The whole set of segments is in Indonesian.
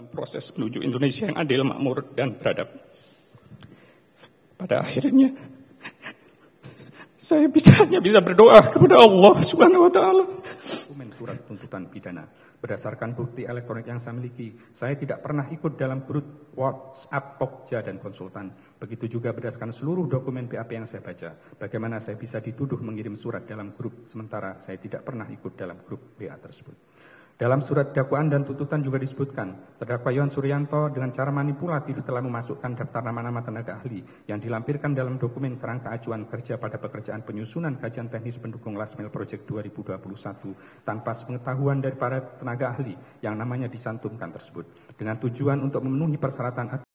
dalam proses menuju Indonesia yang adil, makmur, dan beradab. Pada akhirnya, saya hanya bisa berdoa kepada Allah Subhanahu wa Ta'ala. Dokumen surat tuntutan pidana. Berdasarkan bukti elektronik yang saya miliki, saya tidak pernah ikut dalam grup WhatsApp, Pokja, dan konsultan. Begitu juga berdasarkan seluruh dokumen BAP yang saya baca. Bagaimana saya bisa dituduh mengirim surat dalam grup, sementara saya tidak pernah ikut dalam grup BA tersebut. Dalam surat dakwaan dan tuntutan juga disebutkan, terdakwa Yohan Suryanto dengan cara manipulatif telah memasukkan daftar nama-nama tenaga ahli yang dilampirkan dalam dokumen kerangka acuan kerja pada pekerjaan penyusunan kajian teknis pendukung Last Mile Project 2021 tanpa sepengetahuan dari para tenaga ahli yang namanya disantumkan tersebut, dengan tujuan untuk memenuhi persyaratan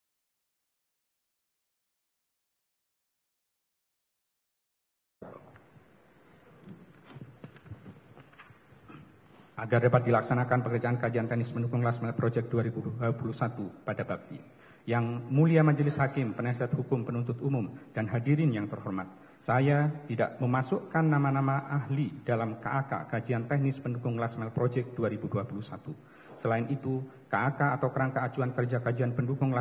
agar dapat dilaksanakan pekerjaan kajian teknis pendukung Last Mile Project 2021 pada bakti. Yang mulia Majelis Hakim, penasihat hukum, penuntut umum, dan hadirin yang terhormat, saya tidak memasukkan nama-nama ahli dalam KAK, kajian teknis pendukung Last Mile Project 2021. Selain itu, KAK atau kerangka acuan kerja kajian pendukung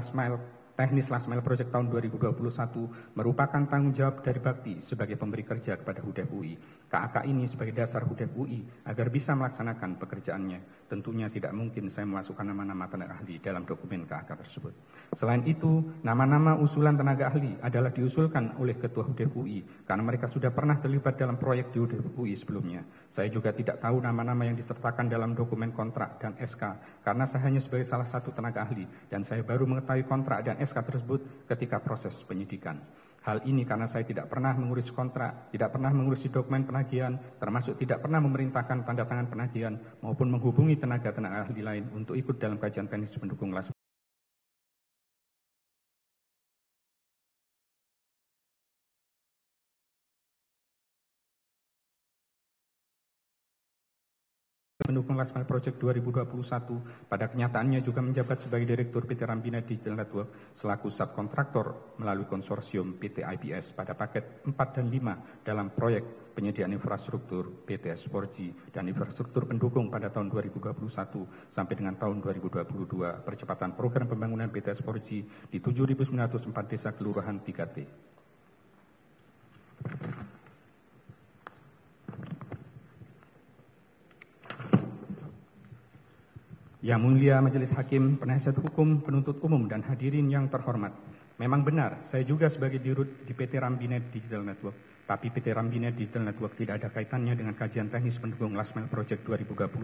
teknis Last Mile Project tahun 2021 merupakan tanggung jawab dari Bakti sebagai pemberi kerja kepada HUDEF UI. KAK ini sebagai dasar HUDEF UI agar bisa melaksanakan pekerjaannya. Tentunya tidak mungkin saya memasukkan nama-nama tenaga ahli dalam dokumen KAK tersebut. Selain itu, nama-nama usulan tenaga ahli adalah diusulkan oleh Ketua HUDEF UI karena mereka sudah pernah terlibat dalam proyek di HUDEF UI sebelumnya. Saya juga tidak tahu nama-nama yang disertakan dalam dokumen kontrak dan SK karena saya hanya sebagai salah satu tenaga ahli dan saya baru mengetahui kontrak dan SK tersebut ketika proses penyidikan. Hal ini karena saya tidak pernah mengurus kontrak, tidak pernah mengurusi dokumen penagihan, termasuk tidak pernah memerintahkan tanda tangan penagihan maupun menghubungi tenaga-tenaga ahli lain untuk ikut dalam kajian teknis pendukung Last pendukung Last Mile Project 2021. Pada kenyataannya juga menjabat sebagai Direktur PT Rambinet Digital Network selaku subkontraktor melalui konsorsium PT IBS pada paket 4 dan 5 dalam proyek penyediaan infrastruktur BTS 4G dan infrastruktur pendukung pada tahun 2021 sampai dengan tahun 2022 percepatan program pembangunan BTS 4G di 7.904 desa kelurahan 3T. Yang mulia Majelis Hakim, penasihat hukum, penuntut umum, dan hadirin yang terhormat. Memang benar, saya juga sebagai dirut di PT Rambinet Digital Network. Tapi PT Rambinet Digital Network tidak ada kaitannya dengan kajian teknis pendukung Last Mile Project 2021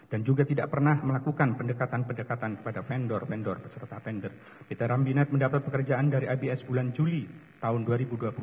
dan juga tidak pernah melakukan pendekatan-pendekatan kepada vendor-vendor peserta tender. PT Rambinet mendapat pekerjaan dari IBS bulan Juli tahun 2021,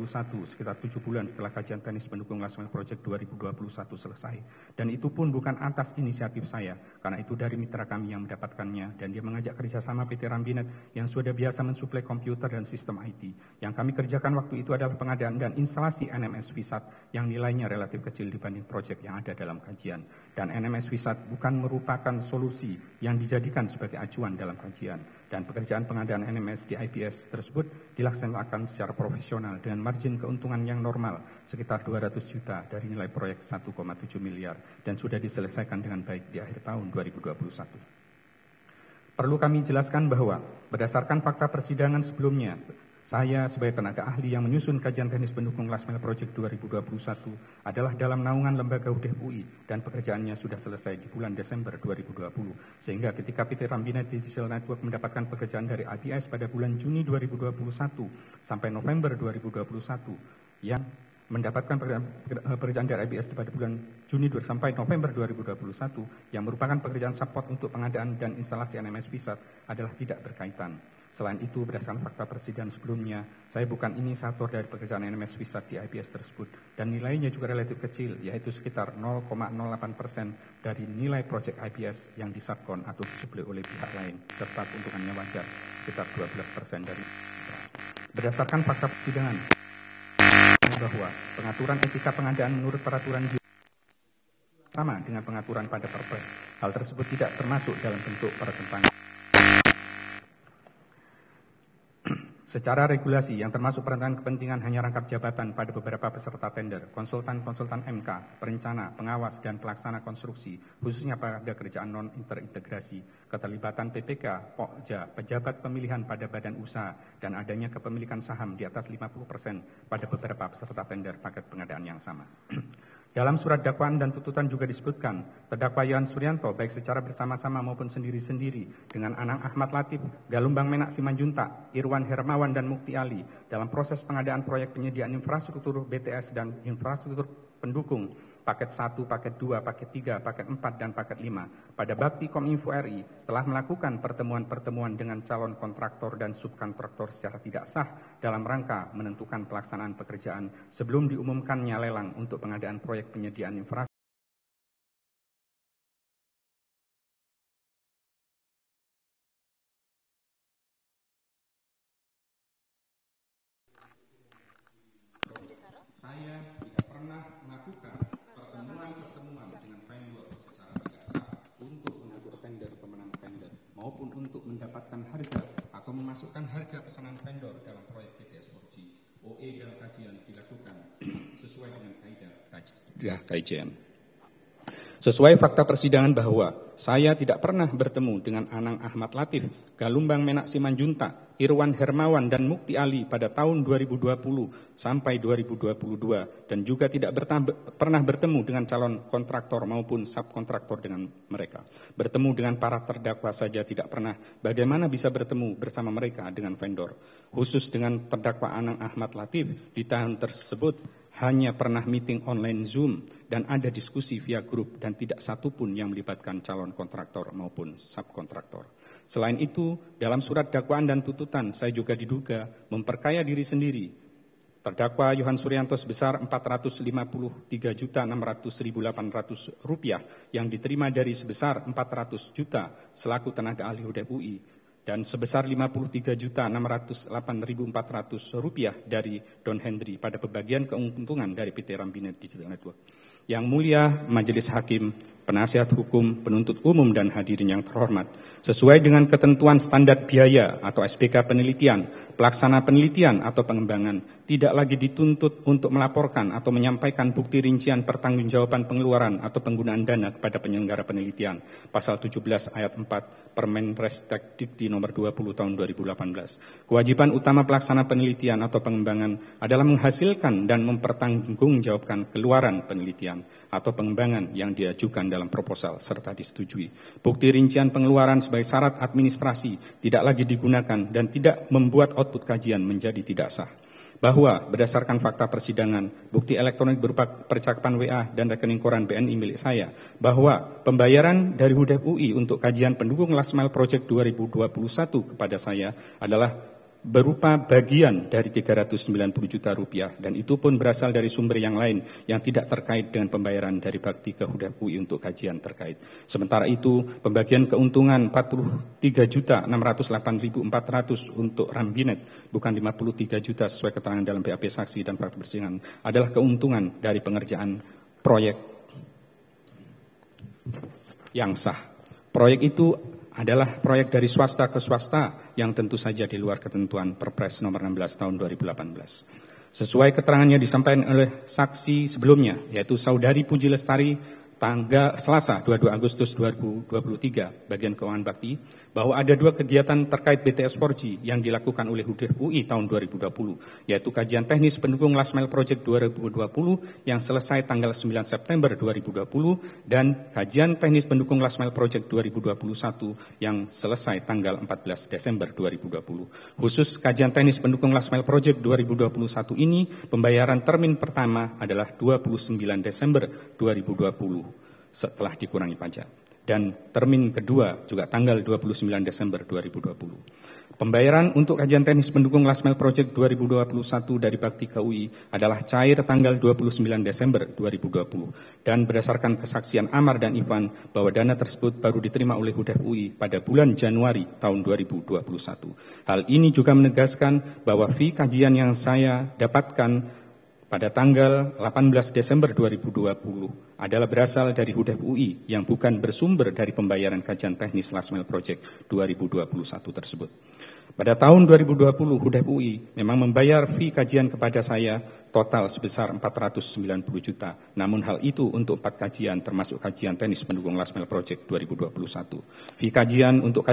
sekitar 7 bulan setelah kajian teknis pendukung Last Mile Project 2021 selesai. Dan itu pun bukan atas inisiatif saya, karena itu dari mitra kami yang mendapatkannya dan dia mengajak kerjasama PT Rambinet yang sudah biasa mensuplai komputer dan sistem IT. Yang kami kerjakan waktu itu adalah pengadaan dan instalasi NMS Visat yang nilainya relatif kecil dibanding proyek yang ada dalam kajian. Dan NMS Visat bukan merupakan solusi yang dijadikan sebagai acuan dalam kajian. Dan pekerjaan pengadaan NMS di IBS tersebut dilaksanakan secara profesional dengan margin keuntungan yang normal sekitar 200 juta dari nilai proyek 1,7 miliar dan sudah diselesaikan dengan baik di akhir tahun 2021. Perlu kami jelaskan bahwa berdasarkan fakta persidangan sebelumnya, saya sebagai tenaga ahli yang menyusun kajian teknis pendukung Last Mile Project 2021 adalah dalam naungan lembaga HUDEF UI dan pekerjaannya sudah selesai di bulan Desember 2020. Sehingga ketika PT Rambinet Digital Network mendapatkan pekerjaan dari IBS pada bulan Juni 2021 sampai November 2021 yang mendapatkan pekerjaan dari IBS pada bulan Juni sampai November 2021 yang merupakan pekerjaan support untuk pengadaan dan instalasi NMS Visat adalah tidak berkaitan. Selain itu, berdasarkan fakta persidangan sebelumnya, saya bukan inisiator dari pekerjaan NMS Visat di IBS tersebut dan nilainya juga relatif kecil, yaitu sekitar 0,08% dari nilai proyek IBS yang disubkon atau disuplai oleh pihak lain, serta keuntungannya wajar sekitar 12% dari. Berdasarkan fakta persidangan, bahwa pengaturan etika pengadaan menurut peraturan sama dengan pengaturan pada Perpres. Hal tersebut tidak termasuk dalam bentuk pertentangan. Secara regulasi yang termasuk perantaran kepentingan hanya rangkap jabatan pada beberapa peserta tender, konsultan-konsultan MK, perencana, pengawas, dan pelaksana konstruksi, khususnya pada kerjaan non-terintegrasi, keterlibatan PPK, Pokja, pejabat pemilihan pada badan usaha, dan adanya kepemilikan saham di atas 50% pada beberapa peserta tender paket pengadaan yang sama. Dalam surat dakwaan dan tuntutan juga disebutkan, terdakwa Yohan Suryanto baik secara bersama-sama maupun sendiri-sendiri dengan Anang Ahmad Latif, Galumbang Menak Simanjuntak, Irwan Hermawan dan Mukti Ali dalam proses pengadaan proyek penyediaan infrastruktur BTS dan infrastruktur pendukung paket 1, paket 2, paket 3, paket 4, dan paket 5 pada bakti Kominfo RI telah melakukan pertemuan-pertemuan dengan calon kontraktor dan subkontraktor secara tidak sah dalam rangka menentukan pelaksanaan pekerjaan sebelum diumumkannya lelang untuk pengadaan proyek penyediaan infrastruktur. Saya tidak pernah melakukan pertemuan-pertemuan dengan vendor secara tidak sah untuk mengatur tender pemenang tender maupun untuk mendapatkan harga atau memasukkan harga pesanan vendor dalam proyek BTS 4G. OE dalam kajian dilakukan sesuai dengan kaidah KIJN. Sesuai fakta persidangan bahwa saya tidak pernah bertemu dengan Anang Ahmad Latif, Galumbang Menak Simanjuntak, Irwan Hermawan, dan Mukti Ali pada tahun 2020 sampai 2022 dan juga tidak pernah bertemu dengan calon kontraktor maupun subkontraktor dengan mereka. Bertemu dengan para terdakwa saja tidak pernah, bagaimana bisa bertemu bersama mereka dengan vendor. Khusus dengan terdakwa Anang Ahmad Latif di tahun tersebut hanya pernah meeting online Zoom dan ada diskusi via grup dan tidak satupun yang melibatkan calon kontraktor maupun subkontraktor. Selain itu, dalam surat dakwaan dan tuntutan saya juga diduga memperkaya diri sendiri. Terdakwa Yohan Suryanto sebesar Rp453.600.800 yang diterima dari sebesar 400 juta selaku tenaga ahli HUDEP UI dan sebesar Rp53.608.400 dari Don Hendry pada pembagian keuntungan dari PT Rambinet Digital Network. Yang mulia Majelis Hakim, penasihat hukum, penuntut umum, dan hadirin yang terhormat, sesuai dengan ketentuan standar biaya atau SPK penelitian, pelaksana penelitian atau pengembangan tidak lagi dituntut untuk melaporkan atau menyampaikan bukti rincian pertanggungjawaban pengeluaran atau penggunaan dana kepada penyelenggara penelitian. Pasal 17 ayat 4 Permenristek Dikti nomor 20 tahun 2018. Kewajiban utama pelaksana penelitian atau pengembangan adalah menghasilkan dan mempertanggungjawabkan keluaran penelitian atau pengembangan yang diajukan dalam proposal serta disetujui. Bukti rincian pengeluaran sebagai syarat administrasi tidak lagi digunakan dan tidak membuat output kajian menjadi tidak sah. Bahwa berdasarkan fakta persidangan, bukti elektronik berupa percakapan WA dan rekening koran BNI milik saya, bahwa pembayaran dari HUDEP UI untuk kajian pendukung Last Mile Project 2021 kepada saya adalah berupa bagian dari Rp390 juta dan itu pun berasal dari sumber yang lain yang tidak terkait dengan pembayaran dari bakti ke HUDEP UI untuk kajian terkait. Sementara itu, pembagian keuntungan Rp43.608.400 untuk Rambinet, bukan 53 juta sesuai keterangan dalam BAP saksi dan fakta persidangan, adalah keuntungan dari pengerjaan proyek yang sah. Proyek itu adalah proyek dari swasta ke swasta yang tentu saja di luar ketentuan Perpres nomor 16 tahun 2018. Sesuai keterangannya disampaikan oleh saksi sebelumnya, yaitu Saudari Puji Lestari, tanggal Selasa 22 Agustus 2023, bagian keuangan bakti, bahwa ada 2 kegiatan terkait BTS 4G yang dilakukan oleh HUDEP UI tahun 2020, yaitu kajian teknis pendukung Last Mile Project 2020 yang selesai tanggal 9 September 2020 dan kajian teknis pendukung Last Mile Project 2021 yang selesai tanggal 14 Desember 2020. Khusus kajian teknis pendukung Last Mile Project 2021 ini, pembayaran termin pertama adalah 29 Desember 2020 setelah dikurangi pajak. Dan termin kedua juga tanggal 29 Desember 2020. Pembayaran untuk kajian teknis pendukung Last Mile Project 2021 dari Bakti KUI adalah cair tanggal 29 Desember 2020. Dan berdasarkan kesaksian Amar dan Ivan bahwa dana tersebut baru diterima oleh HUDEP UI pada bulan Januari tahun 2021. Hal ini juga menegaskan bahwa fee kajian yang saya dapatkan pada tanggal 18 Desember 2020 adalah berasal dari HUDEP UI yang bukan bersumber dari pembayaran kajian teknis Last Mile Project 2021 tersebut. Pada tahun 2020 HUDEP UI memang membayar fee kajian kepada saya total sebesar 490 juta. Namun hal itu untuk 4 kajian termasuk kajian teknis pendukung Last Mile Project 2021. Fee kajian untuk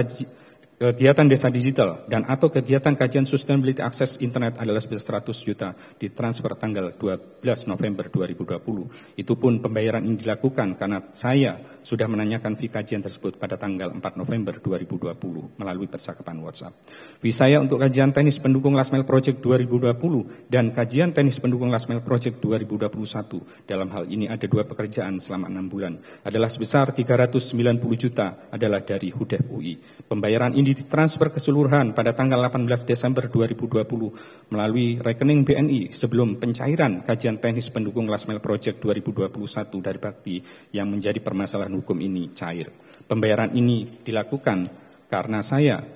kegiatan desa digital dan atau kegiatan kajian sustainability akses internet adalah sebesar 100 juta ditransfer tanggal 12 November 2020. Itu pun pembayaran ini dilakukan karena saya sudah menanyakan fee kajian tersebut pada tanggal 4 November 2020 melalui percakapan WhatsApp. Fee saya untuk kajian teknis pendukung Last Mile Project 2020 dan kajian teknis pendukung Last Mile Project 2021 dalam hal ini ada 2 pekerjaan selama 6 bulan adalah sebesar 390 juta adalah dari HUDEP UI. Pembayaran ini ditransfer keseluruhan pada tanggal 18 Desember 2020 melalui rekening BNI sebelum pencairan kajian teknis pendukung Last Mile Project 2021 dari Bakti yang menjadi permasalahan hukum ini cair. Pembayaran ini dilakukan karena saya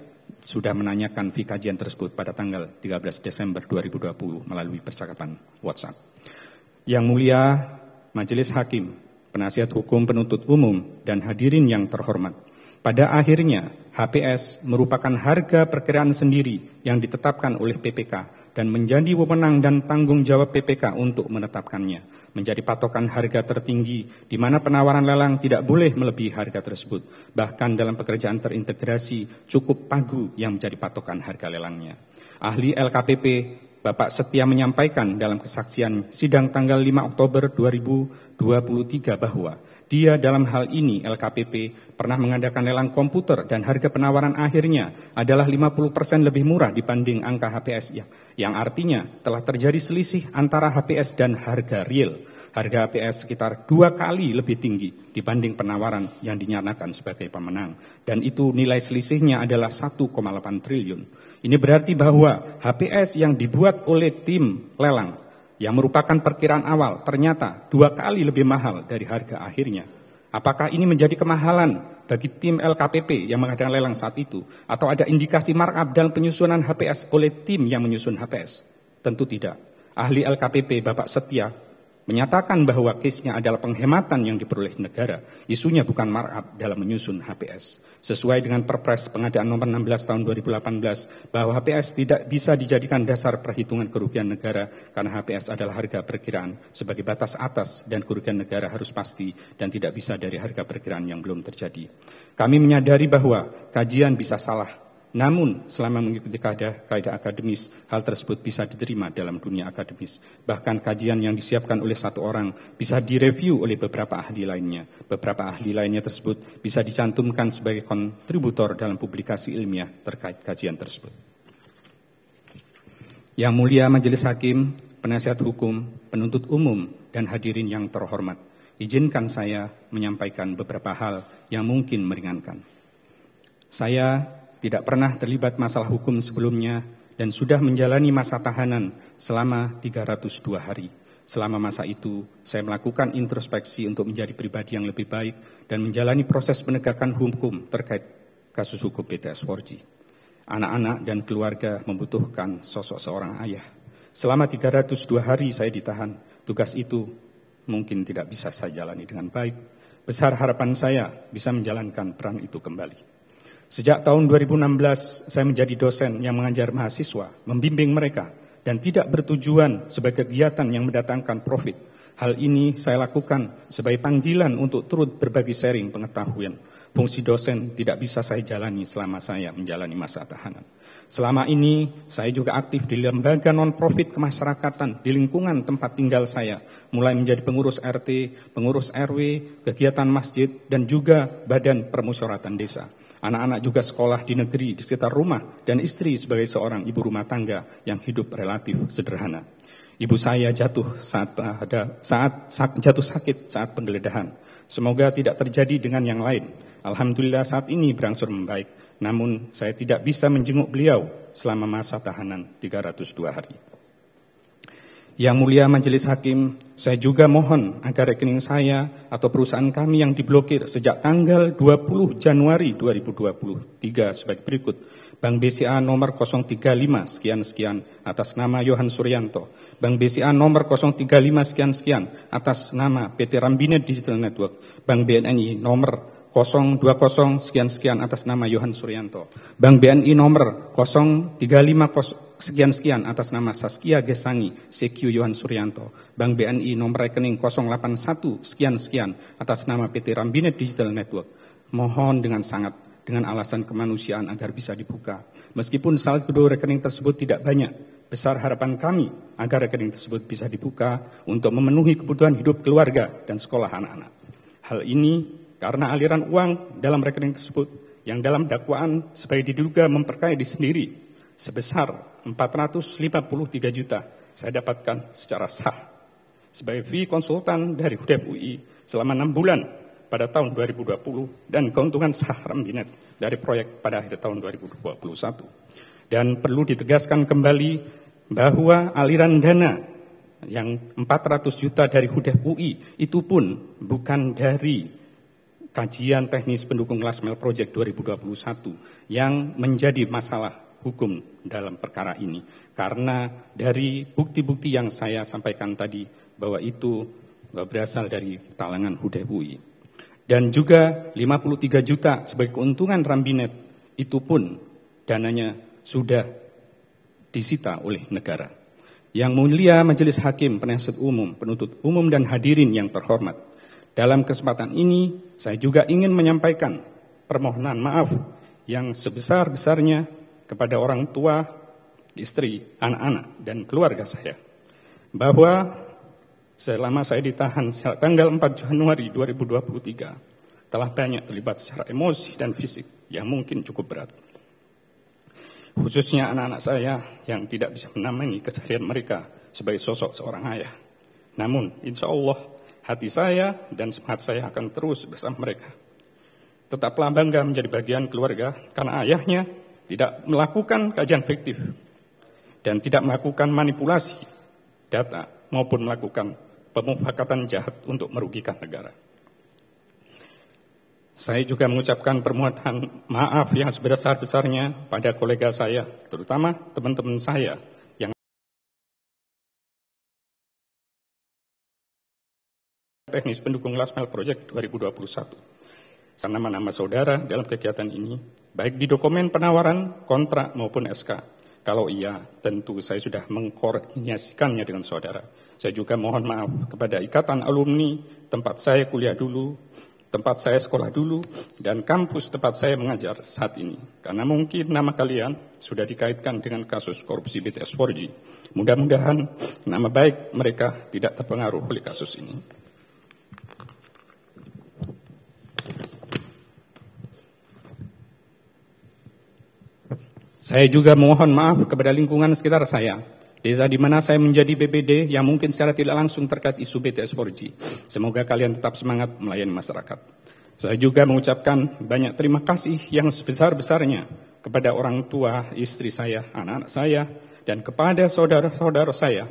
sudah menanyakan fee kajian tersebut pada tanggal 13 Desember 2020 melalui percakapan WhatsApp. Yang mulia Majelis Hakim, penasihat hukum penuntut umum, dan hadirin yang terhormat. Pada akhirnya, HPS merupakan harga perkiraan sendiri yang ditetapkan oleh PPK dan menjadi wewenang dan tanggung jawab PPK untuk menetapkannya. Menjadi patokan harga tertinggi di mana penawaran lelang tidak boleh melebihi harga tersebut. Bahkan dalam pekerjaan terintegrasi cukup pagu yang menjadi patokan harga lelangnya. Ahli LKPP Bapak Setia menyampaikan dalam kesaksian sidang tanggal 5 Oktober 2023 bahwa dia dalam hal ini LKPP pernah mengadakan lelang komputer dan harga penawaran akhirnya adalah 50% lebih murah dibanding angka HPS yang artinya telah terjadi selisih antara HPS dan harga real. Harga HPS sekitar 2 kali lebih tinggi dibanding penawaran yang dinyatakan sebagai pemenang. Dan itu nilai selisihnya adalah 1,8 triliun. Ini berarti bahwa HPS yang dibuat oleh tim lelang yang merupakan perkiraan awal ternyata 2 kali lebih mahal dari harga akhirnya. Apakah ini menjadi kemahalan bagi tim LKPP yang mengadakan lelang saat itu? Atau ada indikasi markup dalam penyusunan HPS oleh tim yang menyusun HPS? Tentu tidak. Ahli LKPP Bapak Setia menyatakan bahwa case-nya adalah penghematan yang diperoleh negara. Isunya bukan markup dalam menyusun HPS. Sesuai dengan Perpres Pengadaan Nomor 16 Tahun 2018 bahwa HPS tidak bisa dijadikan dasar perhitungan kerugian negara karena HPS adalah harga perkiraan sebagai batas atas dan kerugian negara harus pasti dan tidak bisa dari harga perkiraan yang belum terjadi. Kami menyadari bahwa kajian bisa salah. Namun, selama mengikuti kaidah akademis, hal tersebut bisa diterima dalam dunia akademis. Bahkan kajian yang disiapkan oleh 1 orang bisa direview oleh beberapa ahli lainnya. Beberapa ahli lainnya tersebut bisa dicantumkan sebagai kontributor dalam publikasi ilmiah terkait kajian tersebut. Yang mulia Majelis Hakim, penasihat hukum, penuntut umum, dan hadirin yang terhormat, izinkan saya menyampaikan beberapa hal yang mungkin meringankan. Saya tidak pernah terlibat masalah hukum sebelumnya dan sudah menjalani masa tahanan selama 302 hari. Selama masa itu, saya melakukan introspeksi untuk menjadi pribadi yang lebih baik dan menjalani proses penegakan hukum terkait kasus hukum BTS 4G. Anak-anak dan keluarga membutuhkan sosok seorang ayah. Selama 302 hari saya ditahan, tugas itu mungkin tidak bisa saya jalani dengan baik. Besar harapan saya bisa menjalankan peran itu kembali. Sejak tahun 2016, saya menjadi dosen yang mengajar mahasiswa, membimbing mereka, dan tidak bertujuan sebagai kegiatan yang mendatangkan profit. Hal ini saya lakukan sebagai panggilan untuk turut berbagi sharing pengetahuan. Fungsi dosen tidak bisa saya jalani selama saya menjalani masa tahanan. Selama ini, saya juga aktif di lembaga non-profit kemasyarakatan di lingkungan tempat tinggal saya, mulai menjadi pengurus RT, pengurus RW, kegiatan masjid, dan juga badan permusyawaratan desa. Anak-anak juga sekolah di negeri di sekitar rumah dan istri sebagai seorang ibu rumah tangga yang hidup relatif sederhana. Ibu saya jatuh saat jatuh sakit saat penggeledahan. Semoga tidak terjadi dengan yang lain. Alhamdulillah saat ini berangsur membaik. Namun saya tidak bisa menjenguk beliau selama masa tahanan 302 hari. Yang mulia Majelis Hakim, saya juga mohon agar rekening saya atau perusahaan kami yang diblokir sejak tanggal 20 Januari 2023 sebagai berikut. Bank BCA nomor 035 sekian-sekian atas nama Yohan Suryanto. Bank BCA nomor 035 sekian-sekian atas nama PT Rambinet Digital Network. Bank BNI nomor 020 sekian-sekian atas nama Yohan Suryanto. Bank BNI nomor 035 sekian-sekian atas nama Saskia Gesangi, CQ Yohan Suryanto. Bank BNI nomor rekening 081 sekian-sekian atas nama PT Rambinet Digital Network. Mohon dengan alasan kemanusiaan agar bisa dibuka. Meskipun saldo rekening tersebut tidak banyak, besar harapan kami agar rekening tersebut bisa dibuka untuk memenuhi kebutuhan hidup keluarga dan sekolah anak-anak. Hal ini karena aliran uang dalam rekening tersebut yang dalam dakwaan sebagai diduga memperkaya diri sendiri sebesar 453 juta saya dapatkan secara sah sebagai fee konsultan dari HUDEP UI selama 6 bulan pada tahun 2020 dan keuntungan sah Rambinet dari proyek pada akhir tahun 2021. Dan perlu ditegaskan kembali bahwa aliran dana yang 400 juta dari HUDEP UI itu pun bukan dari kajian teknis pendukung last mile project 2021 yang menjadi masalah hukum dalam perkara ini. Karena dari bukti-bukti yang saya sampaikan tadi bahwa itu berasal dari talangan HUDEP UI. Dan juga 53 juta sebagai keuntungan Rambinet itu pun dananya sudah disita oleh negara. Yang mulia Majelis Hakim, Penasihat Umum, Penuntut Umum dan hadirin yang terhormat. Dalam kesempatan ini saya juga ingin menyampaikan permohonan maaf yang sebesar-besarnya kepada orang tua, istri, anak-anak dan keluarga saya. Bahwa selama saya ditahan tanggal 4 Januari 2023 telah banyak terlibat secara emosi dan fisik yang mungkin cukup berat. Khususnya anak-anak saya yang tidak bisa menamani keseharian mereka sebagai sosok seorang ayah. Namun insya Allah hati saya dan semangat saya akan terus bersama mereka. Tetaplah bangga menjadi bagian keluarga karena ayahnya tidak melakukan kajian fiktif dan tidak melakukan manipulasi data maupun melakukan pemufakatan jahat untuk merugikan negara. Saya juga mengucapkan permohonan maaf yang sebesar-besarnya pada kolega saya, terutama teman-teman saya yang teknis pendukung last mile project 2021. Nama-nama saudara dalam kegiatan ini, baik di dokumen penawaran, kontrak maupun SK. Kalau iya, tentu saya sudah mengkoordinasikannya dengan saudara. Saya juga mohon maaf kepada Ikatan Alumni, tempat saya kuliah dulu, tempat saya sekolah dulu, dan kampus tempat saya mengajar saat ini. Karena mungkin nama kalian sudah dikaitkan dengan kasus korupsi BTS 4G. Mudah-mudahan nama baik mereka tidak terpengaruh oleh kasus ini. Saya juga mohon maaf kepada lingkungan sekitar saya, desa di mana saya menjadi BPD yang mungkin secara tidak langsung terkait isu BTS 4G. Semoga kalian tetap semangat melayani masyarakat. Saya juga mengucapkan banyak terima kasih yang sebesar-besarnya kepada orang tua, istri saya, anak-anak saya, dan kepada saudara-saudara saya.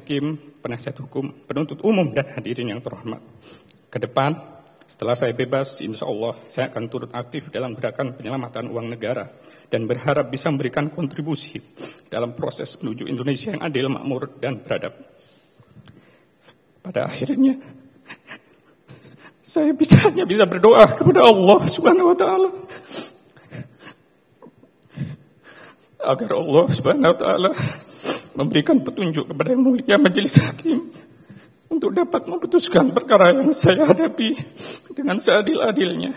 Hakim, penasihat hukum, penuntut umum dan hadirin yang terhormat. Ke depan, setelah saya bebas, insya Allah saya akan turut aktif dalam gerakan penyelamatan uang negara dan berharap bisa memberikan kontribusi dalam proses menuju Indonesia yang adil, makmur, dan beradab. Pada akhirnya, saya hanya bisa berdoa kepada Allah Subhanahu wa Ta'ala agar Allah Subhanahu wa Ta'ala memberikan petunjuk kepada Yang Mulia Majelis Hakim untuk dapat memutuskan perkara yang saya hadapi dengan seadil-adilnya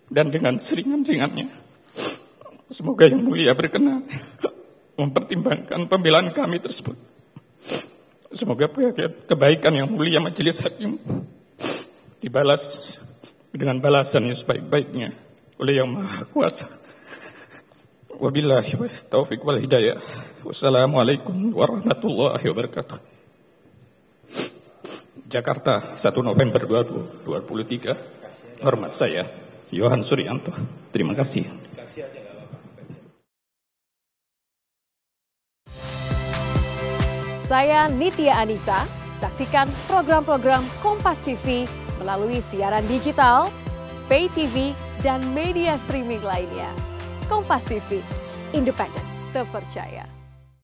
dan dengan seringan-ringannya. Semoga Yang Mulia berkenan mempertimbangkan pembelaan kami tersebut. Semoga kebaikan Yang Mulia Majelis Hakim dibalas dengan balasan yang sebaik-baiknya oleh Yang Maha Kuasa. Wabillahi taufiq wal hidayah. Wassalamualaikum warahmatullahi wabarakatuh. Jakarta, 1 November 2023. Hormat saya, Yohan Suryanto. Terima kasih. Saya Nitya Anissa. Saksikan program-program Kompas TV melalui siaran digital, pay TV, dan media streaming lainnya. Kompas TV, independen, terpercaya.